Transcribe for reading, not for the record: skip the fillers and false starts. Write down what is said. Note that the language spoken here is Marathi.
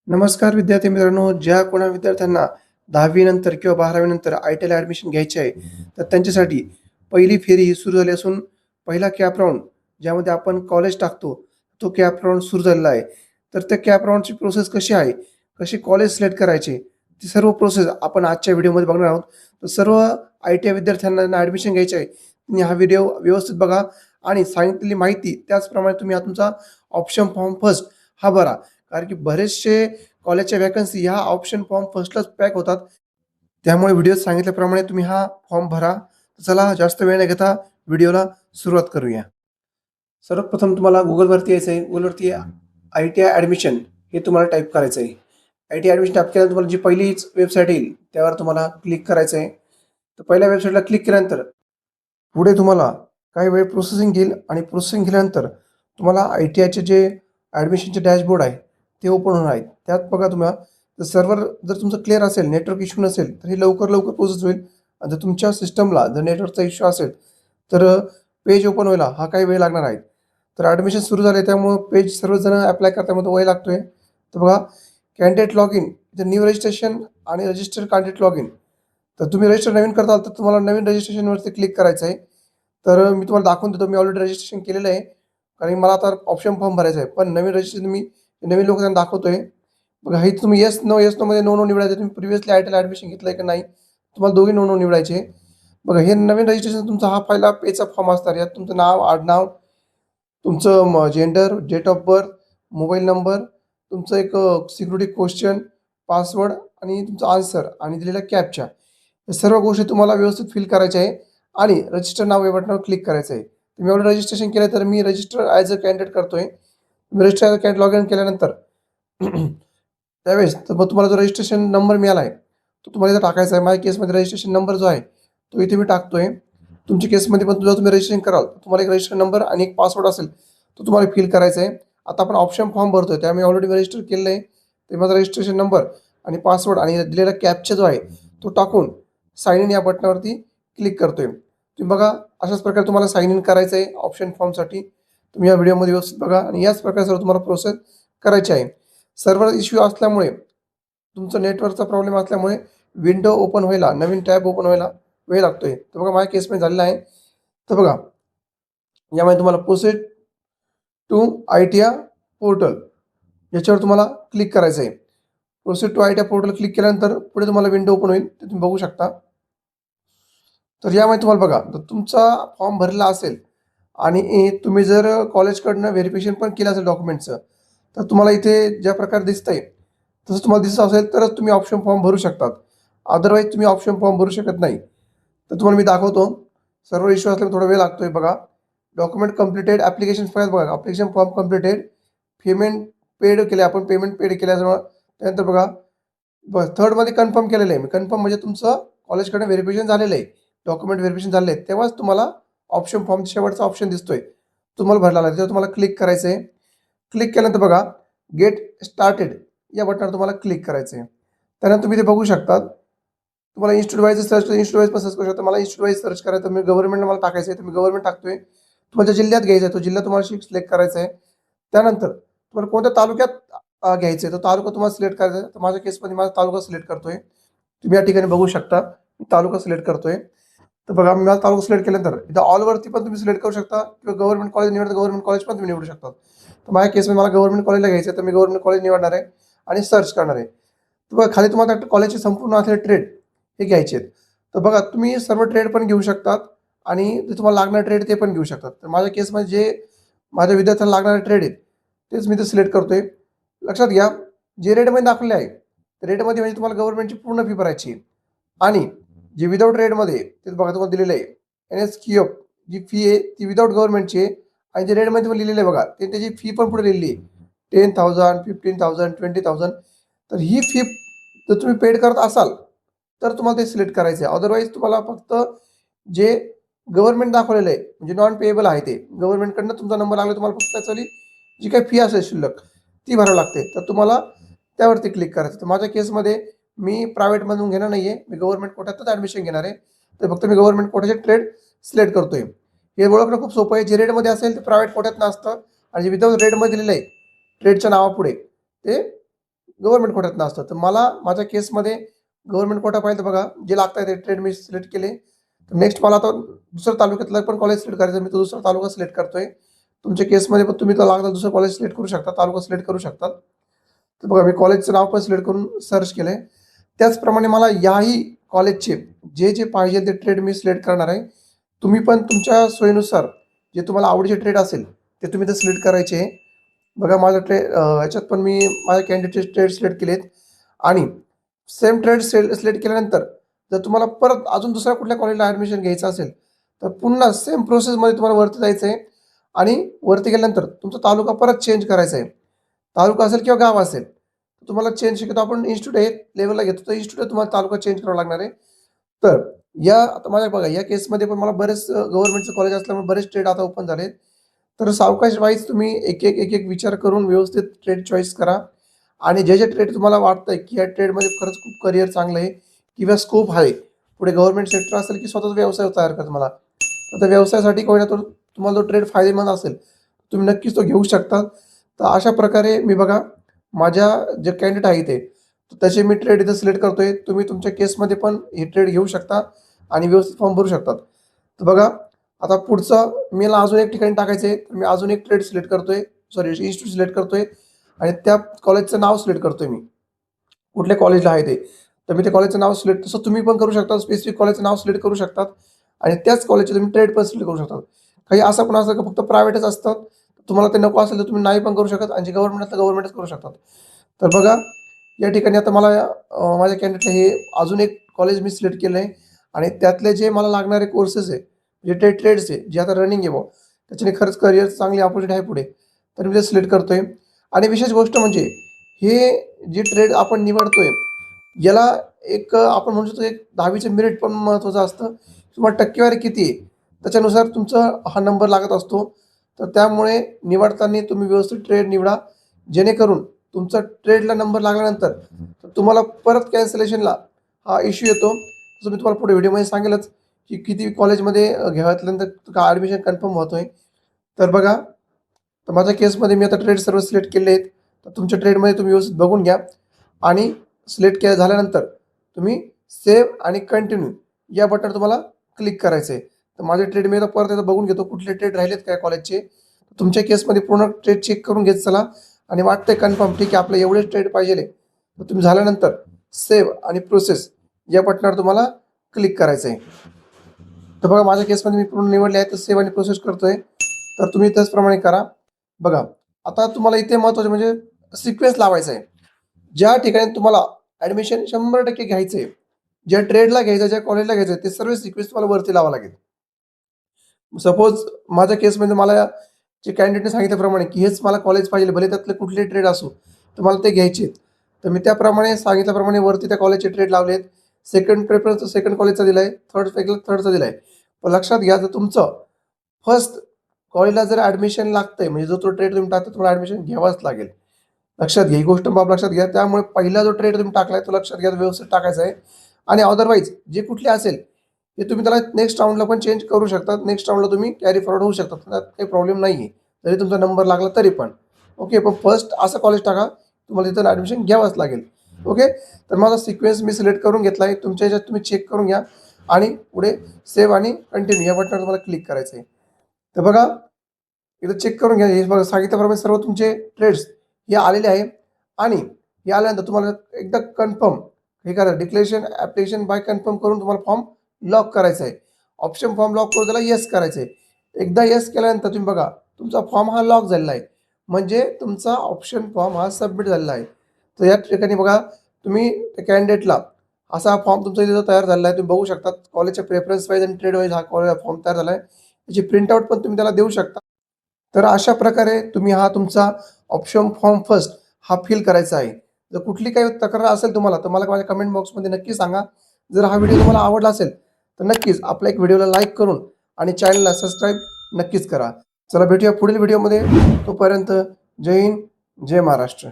नमस्कार विद्यार्थी मित्रांनो, ज्या कोणा विद्यार्थ्यांना 10वी नंतर किंवा 12वी नंतर आय-टी-आयला ॲडमिशन घ्यायची आहे, तर त्यांच्यासाठी पहिली फेरी ही सुरू झाली असून पहिला कॅप राउंड ज्यामध्ये आपण कॉलेज टाकतो, तो कॅप राउंड सुरू झालेला आहे. तर त्या कॅप राउंडची प्रोसेस कशी आहे, कसे कॉलेज सिलेक्ट करायचे, ती सर्व प्रोसेस आपण आजच्या व्हिडिओमध्ये बघणार आहोत. तर सर्व आय-टी-आय विद्यार्थ्यांना ॲडमिशन घ्यायची आहे, तुम्ही हा व्हिडिओ व्यवस्थित बघा आणि सांगितलेली माहिती त्याचप्रमाणे तुम्ही हा तुमचा ऑप्शन फॉर्म फर्स्ट हा भरा. कारण की बरेचसे कॉलेजच्या व्हॅकन्सी ह्या ऑप्शन फॉर्म फर्स्टलाच पॅक होतात. त्यामुळे व्हिडिओत सांगितल्याप्रमाणे तुम्ही हा फॉर्म भरा. चला जास्त वेळ न घेता व्हिडिओला सुरुवात करूया. सर्वप्रथम तुम्हाला Googleवरती यायचं आहे. Googleवरती आय-टी-आय ॲडमिशन हे तुम्हाला टाईप करायचं आहे. आय-टी-आय ॲडमिशन टाईप केल्यानंतर तुम्हाला जी पहिलीच वेबसाईट येईल त्यावर तुम्हाला क्लिक करायचं आहे. तर पहिल्या वेबसाईटला क्लिक केल्यानंतर पुढे तुम्हाला काही वेळ प्रोसेसिंग घेईल आणि प्रोसेसिंग केल्यानंतर तुम्हाला आय-टी-आयचे जे ॲडमिशनचे डॅशबोर्ड आहे ते ओपन होणार आहेत. त्यात बघा तुम्हाला जर सर्व्हर जर तुमचं क्लिअर असेल, नेटवर्क इश्यू नसेल, तर हे लवकर प्रोसेस होईल. आणि जर तुमच्या सिस्टमला जर नेटवर्कचा इश्यू असेल, तर पेज ओपन व्हायला हा काही वेळ लागणार आहे. तर ॲडमिशन सुरू झाले त्यामुळं पेज सर्वजण ॲप्लाय करतामध्ये वेळ लागतोय. तर बघा कॅन्डिडेट लॉग इन, इथे न्यू रजिस्ट्रेशन आणि रजिस्टर कॅन्डिडेट लॉग इन. तर तुम्ही रजिस्टर नवीन करताल तर तुम्हाला नवीन रजिस्ट्रेशनवरती क्लिक करायचं आहे. तर मी तुम्हाला दाखवून देतो. मी ऑलरेडी रजिस्ट्रेशन केलेलं आहे. कारण मला आता ऑप्शन फॉर्म भरायचा आहे. पण नवीन रजिस्ट्रेशन मी नवीन लोक त्यांना दाखवतोय. बघा हे तुम्ही येस, नो, येस, नोमध्ये नो निवडायचं. तुम्ही प्रिव्हियसली आय-टी-आयला ॲडमिशन घेतलंय की नाही, तुम्हाला दोघी नो निवडायचे. बघा हे नवीन रजिस्ट्रेशन तुमचा हा पहिला पेजचा फॉर्म असणार. यात तुमचं नाव, आडनाव, तुमचं gender, date of birth, mobile number, तुमचं एक सिक्युरिटी क्वेश्चन, पासवर्ड आणि तुमचा आन्सर आणि दिलेला कॅप्चा. या सर्व गोष्टी तुम्हाला व्यवस्थित फिल करायच्या आहे आणि रजिस्टर नाव या बटनावर क्लिक करायचं आहे. तुम्ही एवढं रजिस्ट्रेशन केलं तर मी रजिस्टर ॲज अ कॅन्डिडेट करतोय. Register as a candidate log in केल्यानंतर त्यावेळेस तर मग तुम्हाला जो रजिस्ट्रेशन नंबर मिळाला आहे, तो तुम्हाला इथं टाकायचा आहे. माझ्या केसमध्ये रजिस्ट्रेशन नंबर जो आहे, तो इथे मी टाकतोय. तुमच्या केसमध्ये पण जेव्हा तुम्ही रजिस्ट्रेशन कराल, तुम्हाला एक रजिस्टर नंबर आणि एक पासवर्ड असेल, तो तुम्हाला फिल करायचा आहे. आता आपण ऑप्शन फॉर्म भरतोय, त्यामुळे ऑलरेडी रजिस्टर केलेलं आहे. ते माझा रजिस्ट्रेशन नंबर आणि पासवर्ड आणि दिलेला कॅप्चा जो आहे, तो टाकून साइन इन या बटनावरती क्लिक करतोय. तुम्ही बघा अशाच प्रकारे तुम्हाला साइन इन करायचं आहे ऑप्शन फॉर्मसाठी. तुम्ही या व्हिडिओमध्ये व्यवस्थित बघा आणि याच प्रकारे सर्व तुम्हाला प्रोसेस करायची आहे. सर्व्हर इश्यू असल्यामुळे, तुमचं नेटवर्कचा प्रॉब्लेम असल्यामुळे विंडो ओपन व्हायला, नवीन टॅब ओपन व्हायला वेळ लागतोय. तर बघा माझ्या केसमध्ये झालेला आहे. तर बघा यामध्ये तुम्हाला प्रोसीड टू आय-टी-आय पोर्टल याच्यावर तुम्हाला क्लिक करायचं आहे. Proceed to ITI portal click केल्यानंतर पुढे तुम्हाला विंडो ओपन होईल. ते तुम्ही बघू शकता. तर यामध्ये तुम्हाला बघा, जर तुमचा फॉर्म भरला असेल आणि तुम्ही जर कॉलेजकडनं व्हेरिफिकेशन पण केलं असेल डॉक्युमेंटचं, तर तुम्हाला इथे ज्या प्रकारे दिसतंय, तसं तुम्हाला दिसत असेल तरच तुम्ही ऑप्शन फॉर्म भरू शकतात. अदरवाईज तुम्ही ऑप्शन फॉर्म भरू शकत नाही. तर तुम्हाला मी दाखवतो. सर्व्हर इश्यू असल्यामुळे थोडा वेळ लागतोय बघा. डॉक्युमेंट कंप्लीटेड, ॲप्लिकेशन फाईल बघा, application form completed, payment paid केले आपण, पेमेंट पेड केल्याजवळ त्यानंतर बघा बस थर्डमध्ये कन्फर्म केलेलं आहे मी. कन्फर्म म्हणजे तुमचं कॉलेजकडनं व्हेरिफिकेशन झालेलं आहे. डॉक्युमेंट व्हेरिफिकेशन झाले आहेत. तेव्हाच तुम्हाला ऑप्शन फॉर्म शेवटचा ऑप्शन दिसतोय. तुम्हाला भरलेला आहे. त्याच्यावर तुम्हाला क्लिक करायचं आहे. क्लिक केल्यानंतर बघा गेट स्टार्टेड या बटनावर तुम्हाला क्लिक करायचं आहे. त्यानंतर तुम्ही ते बघू शकतात. तुम्हाला institute wise search institute wise पण सर्च करू शकता. मला इन्स्टिट्यूट वाईज सर्च करायचं, मी गव्हर्नमेंटला मला टाकायचं आहे, तर मी गव्हर्नमेंट टाकतोय. तुम्हाला ज्या जिल्ह्यात घ्यायचा आहे, तो जिल्हा तुम्हाला सिलेक्ट करायचा आहे. त्यानंतर तुम्हाला कोणत्या तालुक्यात घ्यायचं आहे, तो तालुका तुम्हाला सिलेक्ट करायचा आहे. तर माझ्या केसमध्ये माझा तालुका सिलेक्ट करतोय. तुम्ही या ठिकाणी बघू शकता. मी तालुका सिलेक्ट करतोय. तर बघा मी माझा तालुका सिलेक्ट केल्यानंतर इथं ऑलवरती पण तुम्ही सिलेक्ट करू शकता किंवा गव्हर्नमेंट कॉलेज निवडता गव्हर्नमेंट कॉलेज पण तुम्ही निवडू शकता. तर माझ्या केसमध्ये मला गव्हर्नमेंट कॉलेजला घ्यायचं आहे, तर मी गव्हर्नमेंट कॉलेज निवडणार आहे आणि सर्च करणार आहे. तर बघा खाली तुम्हाला कॉलेजचे संपूर्ण असलेले ट्रेड हे घ्यायचे आहेत. तर बघा तुम्ही सर्व ट्रेड पण घेऊ शकतात आणि जे तुम्हाला लागणारे ट्रेड ते पण घेऊ शकतात. तर माझ्या केसमध्ये जे माझ्या विद्यार्थ्यांना लागणारे ट्रेड आहेत तेच मी ते सिलेक्ट करतोय. लक्षात घ्या, जे रेटमध्ये दाखवले आहे, रेटमध्ये म्हणजे तुम्हाला गव्हर्नमेंटची पूर्ण फी भरायची आहे आणि जे विदाऊट रेटमध्ये ते बघा तुम्हाला दिलेलं आहे. NSQF जी फी आहे ती विदाऊट गव्हर्नमेंटची आहे आणि जे रेटमध्ये तुम्हाला लिहिलेलं आहे बघा, ते त्याची फी पण पुढे लिहिली आहे. 10,000, 15,000, 20,000. तर ही फी जर तुम्ही पेड करत असाल, तर तुम्हाला ते सिलेक्ट करायचं आहे. अदरवाईज तुम्हाला फक्त जे गव्हर्नमेंट दाखवलेलं आहे, म्हणजे नॉन पेएबल आहे ते. गव्हर्नमेंटकडनं तुमचा नंबर लागला, तुम्हाला फक्त त्याची जी काही फी असेल शिल्लक, ती भरावी लागते. तर तुम्हाला त्यावरती क्लिक करायचं. तर माझ्या केसमध्ये मी प्रायव्हेटमधून घेणार नाही आहे. मी गव्हर्नमेंट कोट्यातच ॲडमिशन घेणार आहे. तर फक्त मी गव्हर्नमेंट कोट्याचे ट्रेड सिलेक्ट करतोय. हे ओळखणं खूप सोपं आहे. जे रेटमध्ये असेल ते प्रायव्हेट कोट्यातनं असतं आणि जे विदाऊट रेटमध्ये दिलेलं आहे, ट्रेडच्या नावापुढे, ते गव्हर्नमेंट कोट्यातनं असतं. तर मला माझ्या केसमध्ये गव्हर्नमेंट कोटा पाहिजे बघा, जे लागतात ते ट्रेड मी सिलेक्ट केले. तर नेक्स्ट मला आता दुसऱ्या तालुक्यातलं पण कॉलेज सिलेक्ट करायचं. मी तो दुसरा तालुका सिलेक्ट करतोय. तुमच्या केसमध्ये पण तुम्ही तो लागला दुसरं कॉलेज सिलेक्ट करू शकता, तालुका सिलेक्ट करू शकतात. तर बघा मी कॉलेजचं नाव पण सिलेक्ट करून सर्च केलंय. त्याचप्रमाणे मला याही कॉलेजचे जे पाहिजे ते ट्रेड मी सिलेक्ट करणार आहे. तुम्ही पण तुमच्या सोयीनुसार जे तुम्हाला आवडीचे ट्रेड असेल, ते तुम्ही ते सिलेक्ट करायचे आहे. बघा माझं ह्याच्यात पण मी माझ्या कॅन्डिडेटचे ट्रेड सिलेक्ट केलेत आणि सेम ट्रेड सिलेक्ट केल्यानंतर जर तुम्हाला परत अजून दुसऱ्या कुठल्या कॉलेजला ॲडमिशन घ्यायचं असेल, तर पुन्हा सेम प्रोसेसमध्ये तुम्हाला वरती जायचं आहे आणि वरती गेल्यानंतर तुमचा तालुका परत चेंज करायचा आहे. तालुका असेल किंवा गाव असेल, तर तुम्हाला चेंज शक्यतो आपण इन्स्टिट्यूट आहे लेव्हलला घेतो, तर इन्स्टिट्यूट तुम्हाला तालुका चेंज करावा लागणार आहे. तर आता माझ्या बघा या केसमध्ये पण मला बरेच गव्हर्नमेंटचं कॉलेज असल्यामुळे बरेच ट्रेड आता ओपन झालेत. तर सावकाश वाईज तुम्ही एक विचार करून व्यवस्थित ट्रेड चॉईस करा आणि जे ट्रेड तुम्हाला वाटतंय की या ट्रेडमध्ये खरंच खूप करिअर चांगलं आहे किंवा स्कोप आहे. पुढे गव्हर्नमेंट सेक्टर असेल की स्वतःचा व्यवसाय तयार करा तुम्हाला. तर त्या व्यवसायासाठी कोणी ना तो तुम्हाला जो ट्रेड फायदेमंद असेल, तुम्ही नक्कीच तो घेऊ शकता. तर अशा प्रकारे मी बघा माझ्या जे कॅन्डिडेट आहे ते तसे मी ट्रेड इथे सिलेक्ट करतोय. तुम्ही तुमच्या केसमध्ये पण हे ट्रेड घेऊ शकता आणि व्यवस्थित फॉर्म भरू शकतात. तर बघा आता पुढचं मला अजून एक ठिकाणी टाकायचं आहे, तर मी अजून एक ट्रेड सिलेक्ट करतोय, सॉरी इन्स्टिट्यूट सिलेक्ट करतोय आणि त्या कॉलेजचं नाव सिलेक्ट करतोय मी. कुठल्या कॉलेजला आहे ते. तर मी त्या कॉलेजचं नाव सिलेक्ट तसं तुम्ही पण करू शकता. स्पेसिफिक कॉलेजचं नाव सिलेक्ट करू शकतात आणि त्याच कॉलेजचे तुम्ही ट्रेड पण सिलेक्ट करू शकतात. काही असं पण असतं की फक्त प्रायव्हेटच असतं. तुम्हाला ते नको असेल तर तुम्ही नाही पण करू शकत आणि जे गव्हर्नमेंट असतं गव्हर्नमेंटच करू शकतात. तर बघा या ठिकाणी आता मला माझ्या कॅन्डिडेटला हे अजून एक कॉलेज मी सिलेक्ट केलं आहे आणि त्यातले जे मला लागणारे कोर्सेस आहे, जे ट्रेड्स आहे, जे आता रनिंग आहे बुवा, त्याच्याने खरंच करिअर चांगली अपॉर्च्युनिटी आहे पुढे. तर मी ते सिलेक्ट करतोय आणि विशेष गोष्ट म्हणजे हे जे ट्रेड आपण निवडतोय, याला एक आपण म्हणू शकतो एक 10वीचं मेरिट पण महत्त्वाचं असतं किंवा टक्केवारी किती आहे, त्याच्यानुसार तुमचा हा नंबर लागत असतो. तर त्यामुळे निवडताना तुम्ही व्यवस्थित ट्रेड निवडा, जेणेकरून तुमचा ट्रेडला नंबर लागल्यानंतर तुम्हाला परत कॅन्सलेशनला हा इश्यू येतो. तसं मी तुम्हाला पुढे व्हिडिओमध्ये सांगेलच की किती कॉलेजमध्ये घ्याल्यानंतर का ॲडमिशन कन्फर्म होतोय. तर बघा, तर माझ्या केसमध्ये मी आता ट्रेड सर्व सिलेक्ट केले आहेत. तर तुमच्या ट्रेडमध्ये तुम्ही व्यवस्थित बघून घ्या आणि सिलेक्ट केलं झाल्यानंतर तुम्ही सेव्ह आणि कंटिन्यू या बटनवर तुम्हाला क्लिक करायचं आहे. तर माझे ट्रेड मी आता परत एकदा बघून घेतो कुठले ट्रेड राहिलेत काय कॉलेजचे. तुमच्या केसमध्ये पूर्ण ट्रेड चेक करून घेत चला आणि वाटतंय कन्फर्म ठीक आहे आपलं एवढेच ट्रेड पाहिजे. तर तुम्ही झाल्यानंतर सेव्ह आणि प्रोसेस या बटनावर तुम्हाला क्लिक करायचं आहे. तर बघा माझ्या केसमध्ये मी पूर्ण निवडले आहे तर सेव्ह आणि प्रोसेस करतोय. तर तुम्ही त्याचप्रमाणे करा. बघा आता तुम्हाला इथे महत्त्वाचं म्हणजे सिक्वेन्स लावायचा आहे. ज्या ठिकाणी तुम्हाला ॲडमिशन 100% घ्यायचं आहे, ज्या ट्रेडला घ्यायचं ज्या कॉलेजला घ्यायचं ते सर्व सिक्वेन्स तुम्हाला वरती लावावं लागेल. सपोज माझ्या केसमध्ये मला जे कॅन्डिडेटने सांगितल्याप्रमाणे की हेच मला कॉलेज पाहिजे भले त्यातले कुठले ट्रेड असो, तर मला ते घ्यायचे आहेत. तर मी त्याप्रमाणे सांगितल्याप्रमाणे वरती त्या कॉलेजचे ट्रेड लावले आहेत. सेकंड प्रेफरन्स सेकंड कॉलेजचा दिला आहे, थर्ड थर्डचा दिला आहे. पण लक्षात घ्या जर तुमचं फर्स्ट कॉलेजला जर ॲडमिशन लागतंय म्हणजे जो तो ट्रेड तुम्ही टाकता तुम्हाला ॲडमिशन घ्यावाच लागेल. लक्षात घ्या, ही गोष्ट बाब लक्षात घ्या. त्यामुळे पहिला जो ट्रेड तुम्ही टाकलाय तो लक्षात घ्या, व्यवस्थित टाकायचा आहे आणि अदरवाईज जे कुठले असेल, ते तुम्ही त्याला नेक्स्ट राउंडला पण चेंज करू शकतात. नेक्स्ट राउंडला तुम्ही कॅरी फॉरवर्ड होऊ शकतात. त्यात काही प्रॉब्लेम नाही आहे. जरी तुमचा नंबर लागला तरी पण. ओके. पण फर्स्ट असं कॉलेज टाका, तुम्हाला तिथं ॲडमिशन घ्यावंच लागेल. ओके. तर माझा सिक्वेन्स मी सिलेक्ट करून घेतला आहे. तुमच्या ह्याच्यात तुम्ही चेक करून घ्या आणि पुढे सेव्ह आणि कंटिन्यू या बटनावर तुम्हाला क्लिक करायचं आहे. तर बघा, इथं चेक करून घ्या. हे बघा सांगितल्याप्रमाणे सर्व तुमचे ट्रेड्स हे आलेले आहे आणि हे आल्यानंतर तुम्हाला एकदा कन्फर्म हे करा डिक्लेरेशन ॲप्लिकेशन बाय कन्फर्म करून तुम्हाला फॉर्म लॉक करायचा आहे. ऑप्शन फॉर्म लॉक करून त्याला येस करायचं आहे. एकदा येस केल्यानंतर तुम्ही बघा तुमचा फॉर्म हा लॉक झालेला आहे. म्हणजे तुमचा ऑप्शन फॉर्म हा सबमिट झालेला आहे. तर या ठिकाणी बघा तुम्ही त्या कॅन्डिडेटला असा फॉर्म तुमचा इथे तयार झालेला आहे. तुम्ही बघू शकता कॉलेजच्या प्रेफरन्स वाईज आणि ट्रेड वाईज हा फॉर्म तयार झाला आहे. त्याची प्रिंटआउट पण तुम्ही त्याला देऊ शकता. तर अशा प्रकारे तुम्ही हा तुमचा ऑप्शन फॉर्म फर्स्ट हा फिल करायचा आहे. जर कुठली काही तक्रार असेल तुम्हाला तर मला माझ्या कमेंट बॉक्समध्ये नक्की सांगा. जर हा व्हिडिओ तुम्हाला आवडला असेल तर नक्कीच आपल्या एक व्हिडिओला लाईक करून आणि चॅनलला सबस्क्राईब नक्कीच करा. चला भेटूया पुढील व्हिडिओमध्ये. तोपर्यंत जय हिंद, जय महाराष्ट्र.